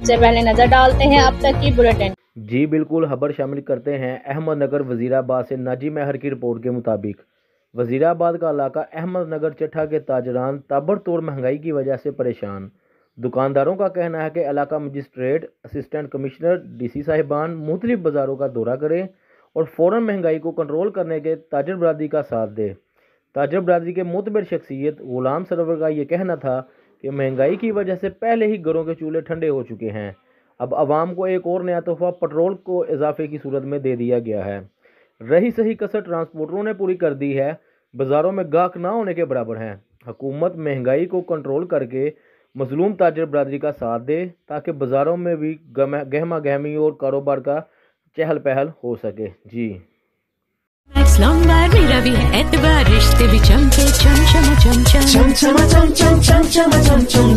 सबसे पहले नजर डालते हैं अब तक की बुलेटिन। जी बिल्कुल, खबर शामिल करते हैं अहमदनगर वजीराबाद से। नाजी महर की रिपोर्ट के मुताबिक वजीराबाद का इलाका अहमदनगर चट्ठा के ताजरान ताबड़तोड़ महंगाई की वजह से परेशान। दुकानदारों का कहना है कि इलाका मजिस्ट्रेट, असिस्टेंट कमिश्नर, डीसी साहिबान मुख्तलिफ बाज़ारों का दौरा करें और फ़ौरन महंगाई को कंट्रोल करने के ताजर बरादरी का साथ दे। ताजर बरादरी के मुतबर शख्सियत गुलाम सरवर का ये कहना था कि महंगाई की वजह से पहले ही घरों के चूल्हे ठंडे हो चुके हैं। अब आवाम को एक और नया तोहफा पेट्रोल को इजाफे की सूरत में दे दिया गया है। रही सही कसर ट्रांसपोर्टरों ने पूरी कर दी है। बाज़ारों में गाहक ना होने के बराबर हैं। हुकूमत महंगाई को कंट्रोल करके मजलूम ताजर बरादरी का साथ दे ताकि बाज़ारों में भी गहमा गहमी और कारोबार का चहल पहल हो सके। जी मेरा भी है एतबार, रिश्ते भी चमके चम चम चम चम चम चम चम चम चम चम चम चम।